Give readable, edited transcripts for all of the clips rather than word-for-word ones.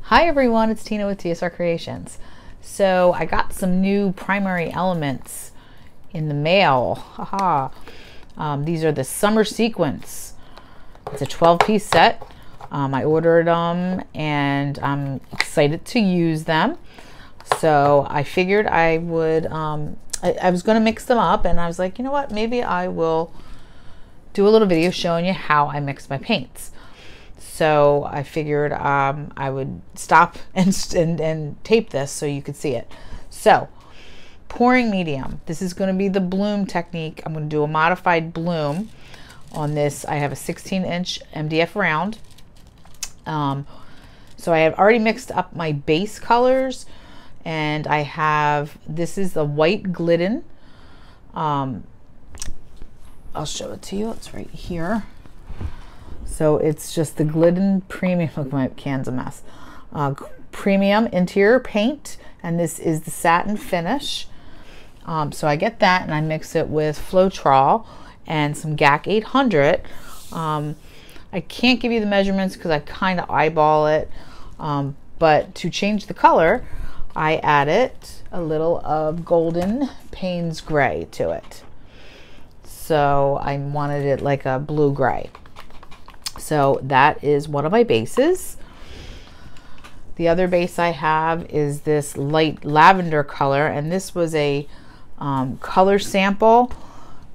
Hi everyone, it's Tina with TSR Creations. So I got some new primary elements in the mail. Haha. These are the summer sequence. It's a 12-piece set. I ordered them and I'm excited to use them. So I figured I would, I was going to mix them up, and I was like, you know what, maybe I will do a little video showing you how I mix my paints. So I figured I would stop and tape this so you could see it. So pouring medium. This is going to be the bloom technique. I'm going to do a modified bloom on this. I have a 16-inch MDF round. So I have already mixed up my base colors, and I have, this is the white Gliden. I'll show it to you. It's right here. So it's just the Gliden Premium. Look, my can's a mess. Premium interior paint, and this is the satin finish. So I get that, and I mix it with floetrol and some GAC 800. I can't give you the measurements because I kind of eyeball it, but to change the color, I added a little of golden Payne's gray to it. So I wanted it like a blue gray. So that is one of my bases. The other base I have is this light lavender color, and this was a color sample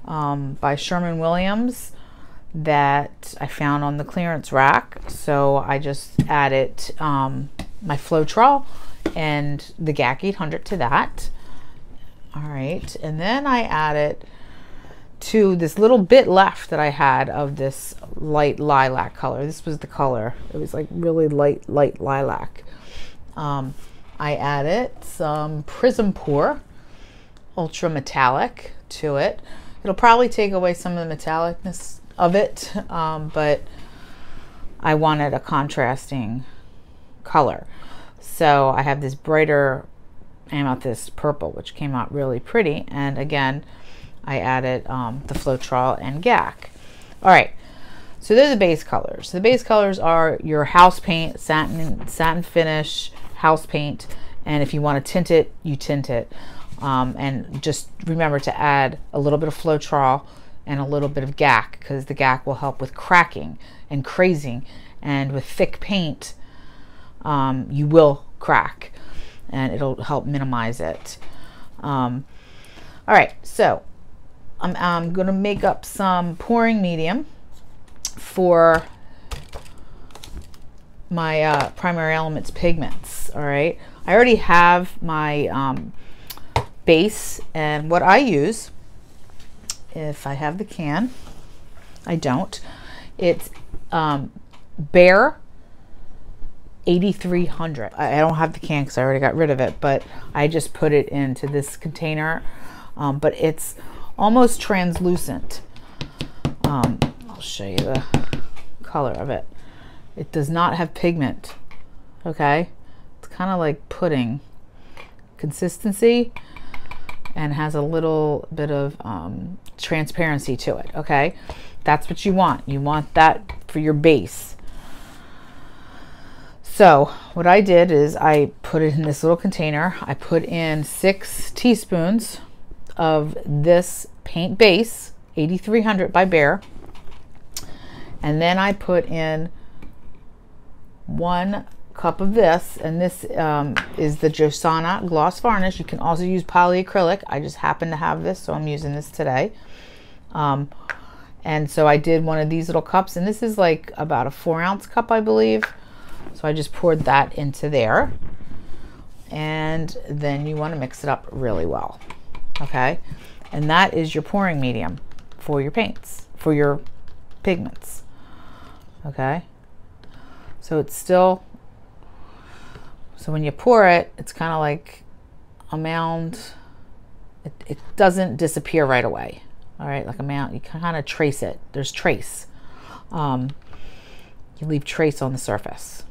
by Sherwin-Williams that I found on the clearance rack. So I just added my floetrol and the GAC 800 to that. All right, and then I added to this little bit left that I had of this light lilac color. This was the color. It was like really light lilac. I added some Prism Pour Ultra Metallic to it. It'll probably take away some of the metallicness of it, but I wanted a contrasting color. So I have this brighter amethyst purple, which came out really pretty. And again, I added the floetrol and GAC. All right, so they're the base colors. The base colors are your house paint, satin finish, house paint, and if you want to tint it, you tint it. And just remember to add a little bit of floetrol and a little bit of GAC, because the GAC will help with cracking and crazing. And with thick paint, you will crack, and it'll help minimize it. All right, so I'm going to make up some pouring medium for my primary elements pigments. All right, I already have my base, and what I use, if I have the can, I don't, it's Behr 8300. I don't have the can because I already got rid of it, but I just put it into this container, but it's almost translucent. I'll show you the color of it. It does not have pigment. Okay, it's kind of like pudding consistency and has a little bit of transparency to it. Okay, that's what you want. You want that for your base. So what I did is I put it in this little container. I put in 6 teaspoons of this paint base, 8300 by Behr, and then I put in 1 cup of this, and this is the Joshana gloss varnish. You can also use polyacrylic. I just happen to have this, so I'm using this today. And so I did one of these little cups, and this is like about a 4-ounce cup, I believe. So I just poured that into there, and then you want to mix it up really well. Okay, and that is your pouring medium for your paints, for your pigments. Okay, so it's still, so when you pour it, it's kind of like a mound. It doesn't disappear right away. All right, like a mound, you kind of trace it. There's trace. You leave trace on the surface.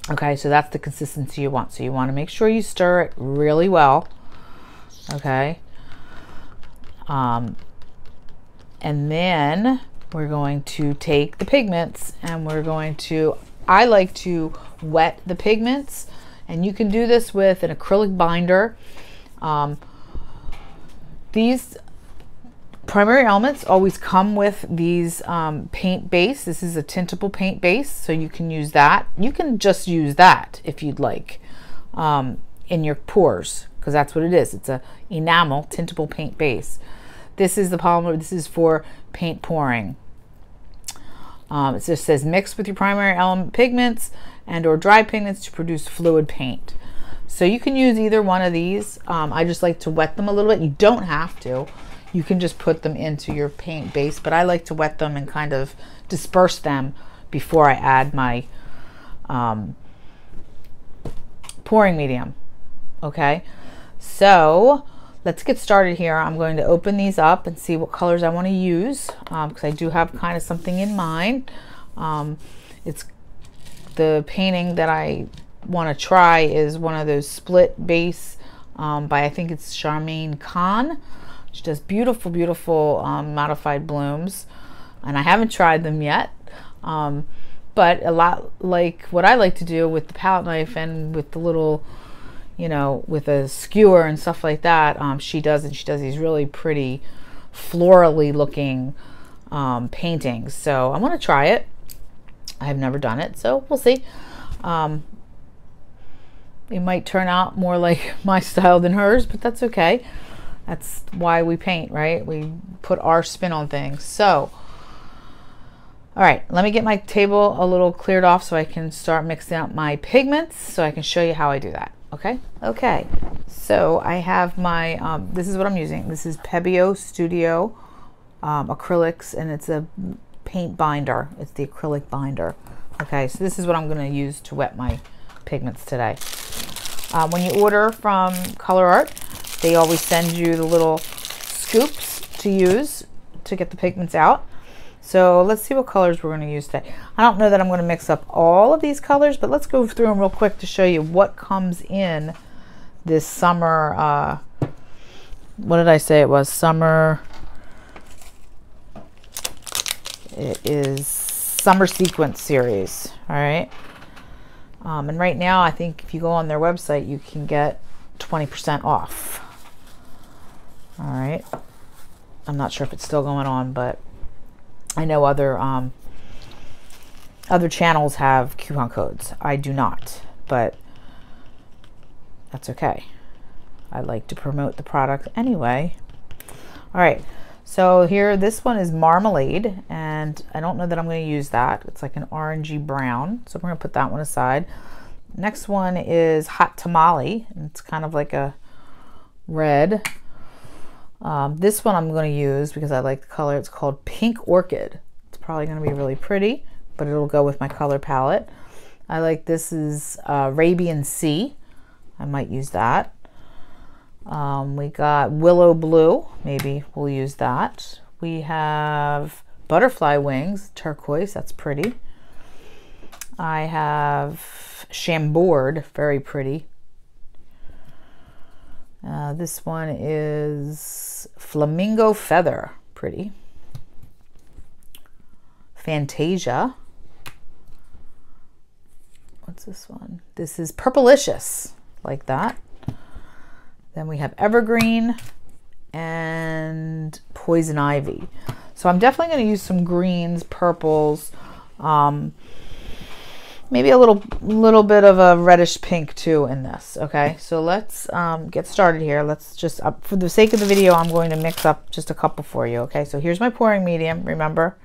Okay, so that's the consistency you want. So you want to make sure you stir it really well. Okay, and then we're going to take the pigments and we're going to I like to wet the pigments, and you can do this with an acrylic binder. These primary elements always come with these paint base. This is a tintable paint base, so you can use that. You can just use that if you'd like in your pours, because that's what it is. It's a enamel tintable paint base. This is the polymer. This is for paint pouring. It just says mix with your primary element pigments and or dry pigments to produce fluid paint. So you can use either one of these. I just like to wet them a little bit. You don't have to. You can just put them into your paint base, but I like to wet them and kind of disperse them before I add my pouring medium. Okay, so let's get started here. I'm going to open these up and see what colors I want to use, because I do have kind of something in mind. It's the painting that I want to try is one of those split base by, I think it's Charmaine Khan. She does beautiful, beautiful modified blooms, and I haven't tried them yet. But a lot like what I like to do with the palette knife and with the little, you know, with a skewer and stuff like that, she does these really pretty florally looking paintings. So I want to try it. I have never done it, so we'll see. It might turn out more like my style than hers, but that's okay. That's why we paint, right? We put our spin on things. So, all right, let me get my table a little cleared off so I can start mixing up my pigments so I can show you how I do that. Okay. Okay, so I have my this is what I'm using. This is Pebeo Studio acrylics, and it's a paint binder. It's the acrylic binder. Okay, so this is what I'm going to use to wet my pigments today. When you order from colourart, they always send you the little scoops to use to get the pigments out. So let's see what colors we're going to use today. I don't know that I'm going to mix up all of these colors, but let's go through them real quick to show you what comes in this summer. What did I say it was? Summer. It is Summer Sequence series. All right. And right now, I think if you go on their website, you can get 20% off. All right. I'm not sure if it's still going on, but I know other channels have coupon codes. I do not, but that's okay. I like to promote the product anyway. All right, so here, this one is Marmalade, and I don't know that I'm going to use that. It's like an orangey brown, so we're going to put that one aside. Next one is Hot Tamale, and it's kind of like a red. This one I'm going to use because I like the color. It's called Pink Orchid. It's probably going to be really pretty, but it'll go with my color palette. I like this is Arabian Sea. I might use that. We got Willow Blue. Maybe we'll use that. We have Butterfly Wings, turquoise. That's pretty. I have Chambord, very pretty. This one is Flamingo Feather, pretty. Fantasia. What's this one? This is Purplicious, like that. Then we have Evergreen and Poison Ivy. So I'm definitely going to use some greens, purples, maybe a little bit of a reddish pink too in this. Okay, so let's get started here. Let's just, for the sake of the video, I'm going to mix up just a couple for you. Okay, so here's my pouring medium. Remember,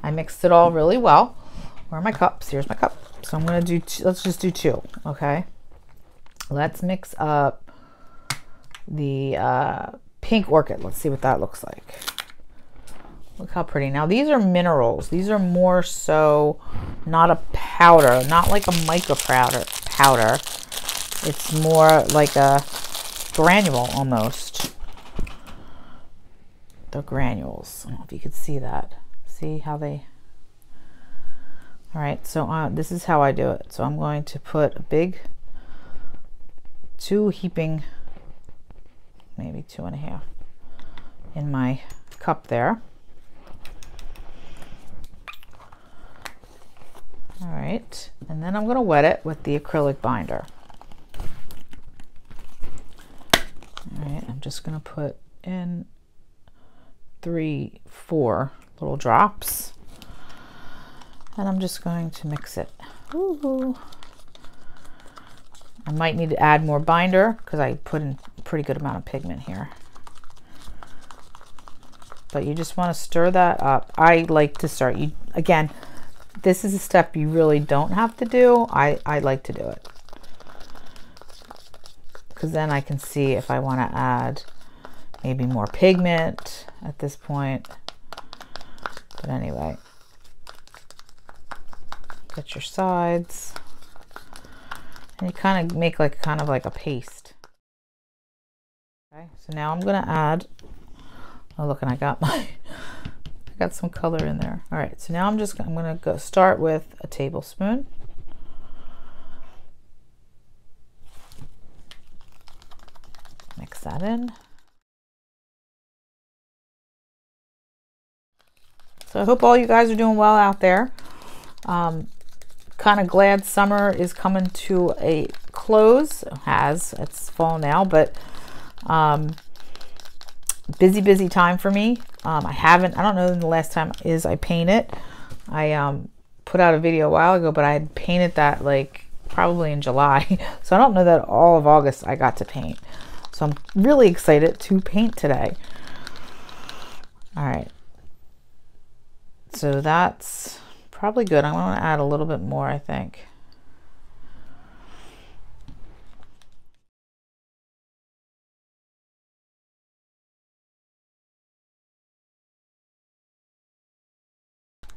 I mixed it all really well. Where are my cups? Here's my cup. So I'm going to do, let's just do two. Okay, let's mix up the Pink Orchid. Let's see what that looks like. Look how pretty. Now these are minerals. These are more so not a powder, not like a mica powder. It's more like a granule almost. The granules. I don't know if you could see that. See how they... All right, so this is how I do it. So I'm going to put a big 2 heaping, maybe 2.5 in my cup there. All right. right, and then I'm going to wet it with the acrylic binder. All right, I'm just going to put in 3, 4 little drops, and I'm just going to mix it. Ooh. I might need to add more binder because I put in a pretty good amount of pigment here. But you just want to stir that up. I like to start, again, this is a step you really don't have to do. I like to do it, because then I can see if I want to add maybe more pigment at this point. But anyway, get your sides, and you kind of make like kind of like a paste. Okay, so now I'm going to add, oh look, and I got some color in there. All right, so now I'm going to go start with a tablespoon. Mix that in. So I hope all you guys are doing well out there. Kind of glad summer is coming to a close. It's fall now, but busy time for me. I don't know when the last time is I painted. I put out a video a while ago, but I had painted that like probably in July. So I don't know that all of August I got to paint. So I'm really excited to paint today. All right. So that's probably good. I'm going to add a little bit more, I think.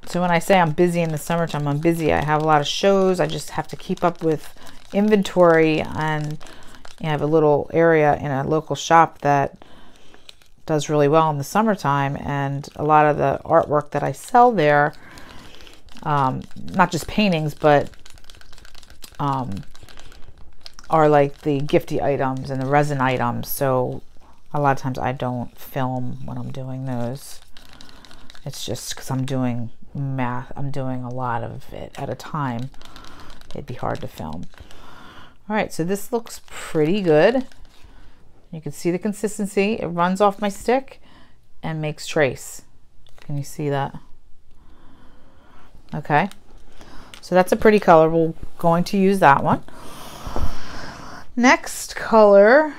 So when I say I'm busy in the summertime, I'm busy. I have a lot of shows. I just have to keep up with inventory, and I have a little area in a local shop that does really well in the summertime, and a lot of the artwork that I sell there, not just paintings, but are like the gifty items and the resin items. So a lot of times I don't film when I'm doing those. It's just because I'm doing math. I'm doing a lot of it at a time. It'd be hard to film. All right, so this looks pretty good. You can see the consistency. It runs off my stick and makes trace. Can you see that? Okay, so that's a pretty color. We're going to use that one. Next color,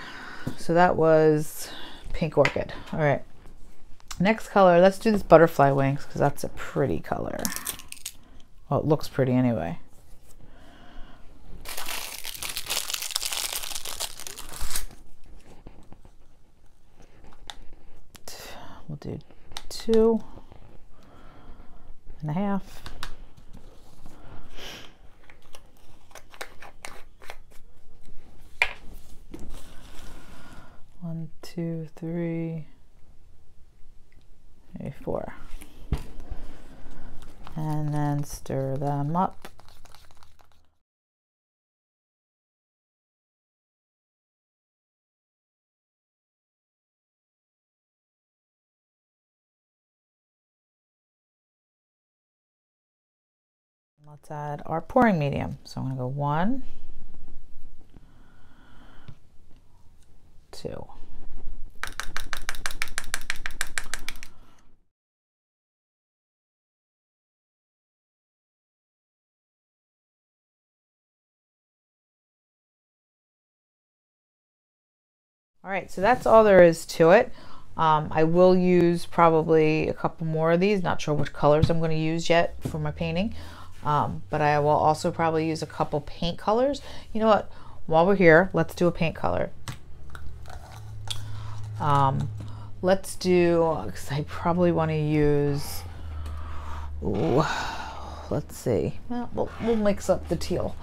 so that was Pink Orchid. All right, next color, let's do this Butterfly Wings, because that's a pretty color. Well, it looks pretty anyway. We'll do 2.5. One, 2, 3, maybe 4. And then stir them up. Let's add our pouring medium. So I'm going to go 1, 2. All right, so that's all there is to it. I will use probably a couple more of these. Not sure which colors I'm going to use yet for my painting. But I will also probably use a couple paint colors. You know what? While we're here, let's do a paint color. Let's do, because I probably want to use, ooh, let's see. Well, we'll mix up the teal.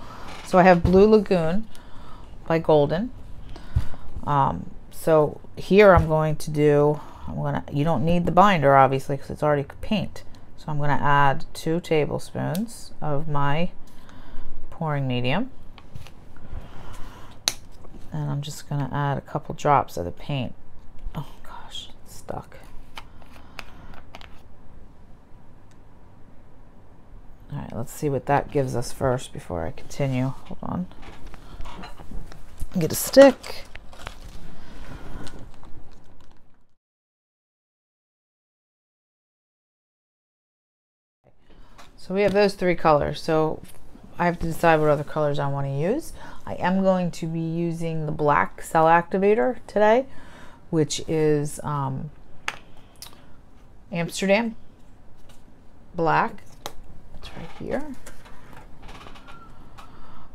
So I have Blue Lagoon by Golden. So here I'm going to do, you don't need the binder obviously because it's already paint. So I'm going to add 2 tablespoons of my pouring medium. And I'm just going to add a couple drops of the paint. Oh gosh, it's stuck. All right, let's see what that gives us first before I continue. Hold on. Get a stick. So we have those three colors. So I have to decide what other colors I want to use. I am going to be using the black cell activator today, which is Amsterdam black. It's right here.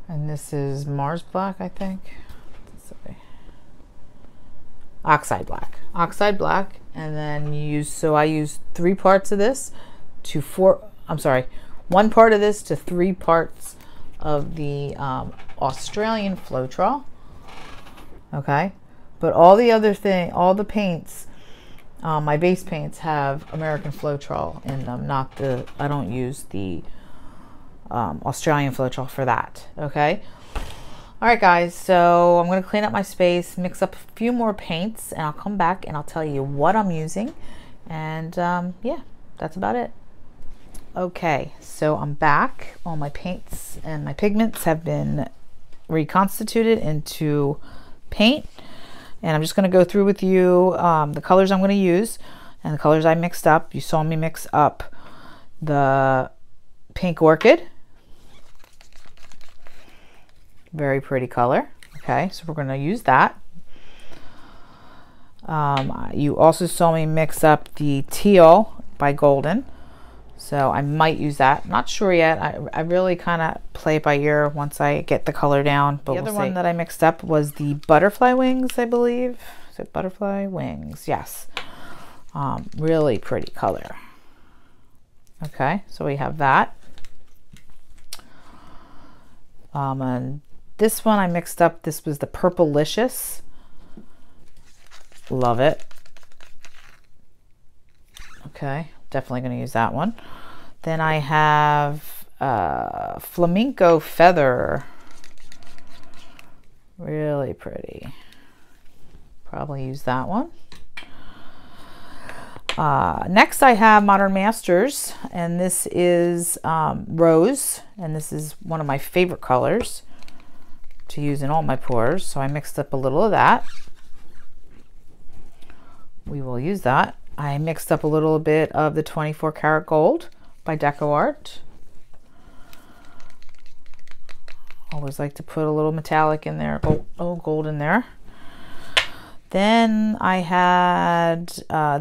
And this is Mars black, I think. Sorry. Oxide black. Oxide black. And then you use, so I use 3 parts of this to 1 part of this to 3 parts of the Australian floetrol. Okay. But all the other all the paints, my base paints have American floetrol in them, not the, I don't use the Australian floetrol for that. Okay. All right, guys, so I'm going to clean up my space, mix up a few more paints, and I'll come back and I'll tell you what I'm using. And yeah, that's about it. Okay, so I'm back. All my paints and my pigments have been reconstituted into paint. And I'm just going to go through with you the colors I'm going to use and the colors I mixed up. You saw me mix up the pink orchid. Very pretty color. Okay, so we're going to use that. You also saw me mix up the teal by Golden. So I might use that. Not sure yet. I really kind of play it by ear once I get the color down. But the other one that I mixed up was the butterfly wings, I believe. Is it butterfly wings? Yes. Really pretty color. Okay, so we have that. And this one I mixed up. This was the Purplelicious. Love it. Okay, definitely going to use that one. Then I have Flamenco Feather. Really pretty. Probably use that one. Next I have Modern Masters, and this is Rose, and this is one of my favorite colors to use in all my pours. So I mixed up a little of that. We will use that. I mixed up a little bit of the 24 karat gold by colourart. Always like to put a little metallic in there, gold in there. Then I had,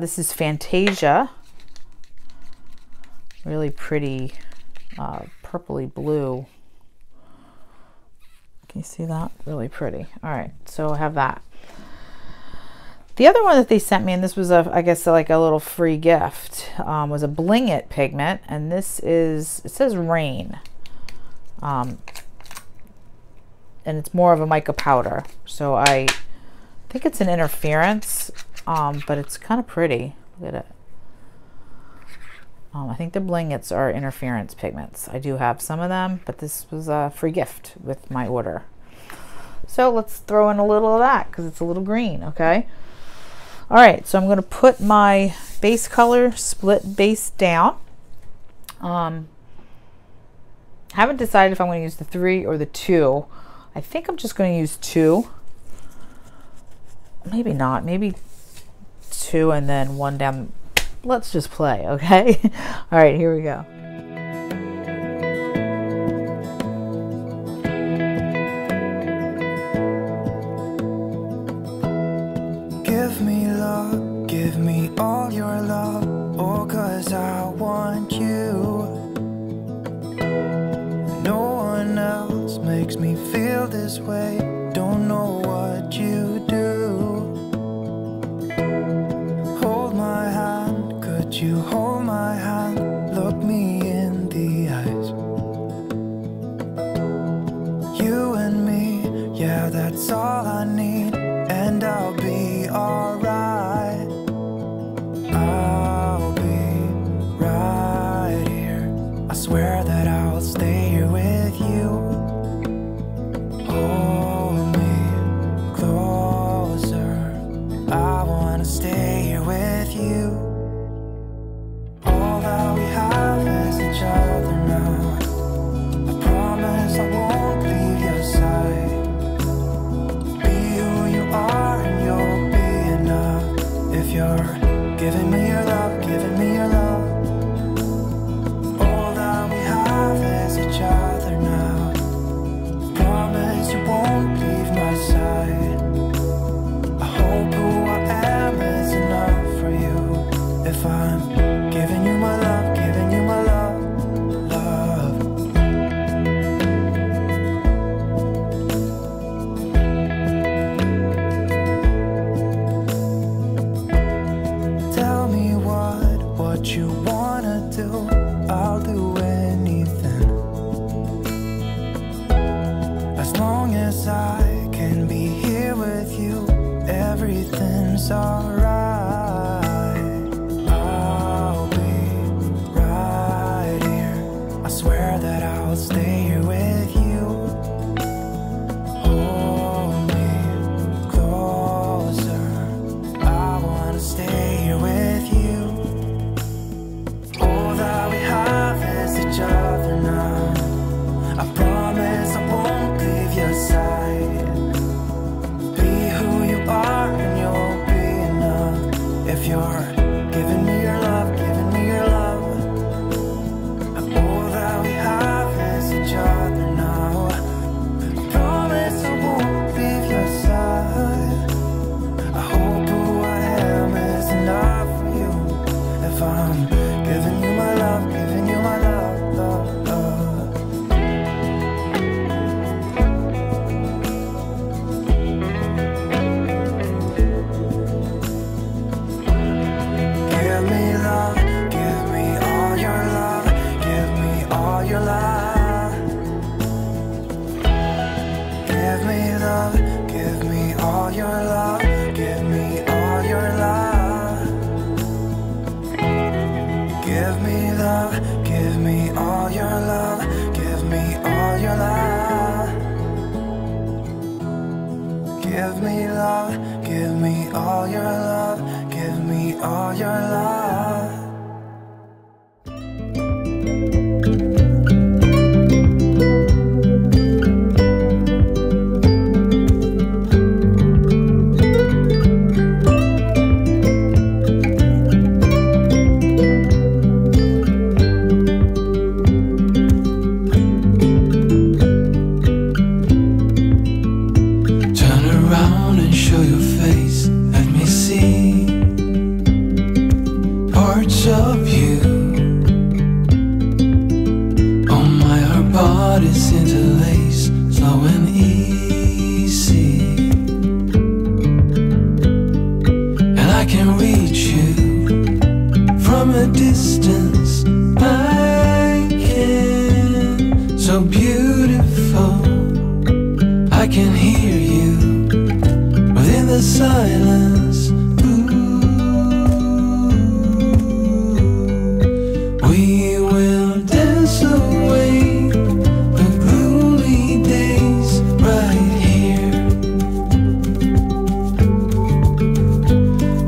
this is Fantasia. Really pretty purpley blue. Can you see that? Really pretty. All right, so I have that. The other one that they sent me, and this was I guess like a little free gift, was a Bling It pigment, and this is, it says Rain, and it's more of a mica powder. So I think it's an interference, but it's kind of pretty. Look at it. I think the Bling Its are interference pigments. I do have some of them, but this was a free gift with my order. So let's throw in a little of that because it's a little green. Okay. All right, so I'm going to put my base color split base down. Haven't decided if I'm going to use the 3 or the 2. I think I'm just going to use 2. Maybe not. Maybe 2 and then 1 down. Let's just play, okay? All right, here we go. Give me love, give me all your love, oh, 'cause I want you. No one else makes me feel this way, don't know what you do. Hold my hand, could you hold my hand, look me in the eyes. You and me, yeah, that's all I need, and I'll be alright. I'll be right here, I swear that I'll stay here with you. Oh, everything's alright. I'll be right here. I swear that I'll stay here with you. Hold me closer. I wanna stay here with you. All that we have is each other now. I promise I won't leave your side. Be who you are and you'll be enough. If you're giving me your love, giving me your love. All that we have is each other now. I promise I won't leave your side. I hope who I am is enough for you. If I'm giving you my love, giving you my love, love, love. Give me love, give me all your love, give me all your love. Give me love, give me all your love, give me all your love. Give me love, give me all your love, give me all your love. Give me love, give me all your love, give me all your love. Turn around and show your face. Let me see parts of you. Oh my, our bodies interlace, slow and easy. And I can reach you from a distance. I can, so beautiful. I can hear you within the silence. Ooh, we will dance away the gloomy days right here.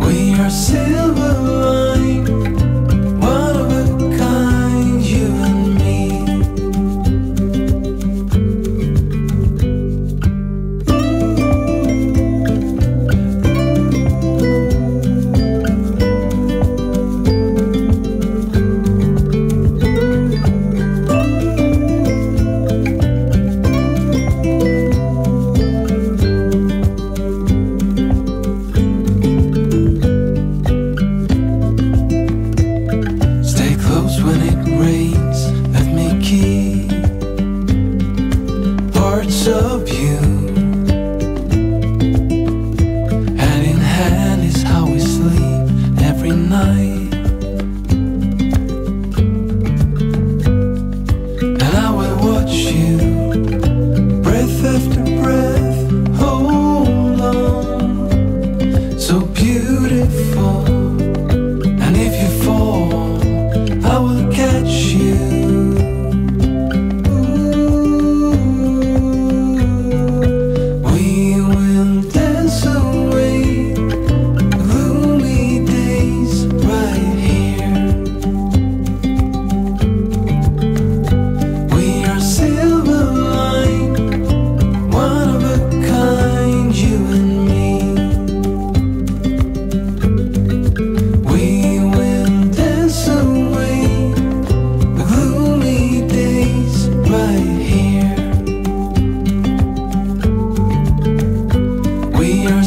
We are silver line, one of a kind, you and me. Stay close when it rains. Let me keep parts of you. Hand in hand is how we sleep every night. And I will watch you, breath after breath. Hold on, so beautiful. And if you fall, I will catch you. Ooh, we will dance away the gloomy days right here. We are silver line, one of a kind, you and me. We will dance away the gloomy days right here. We are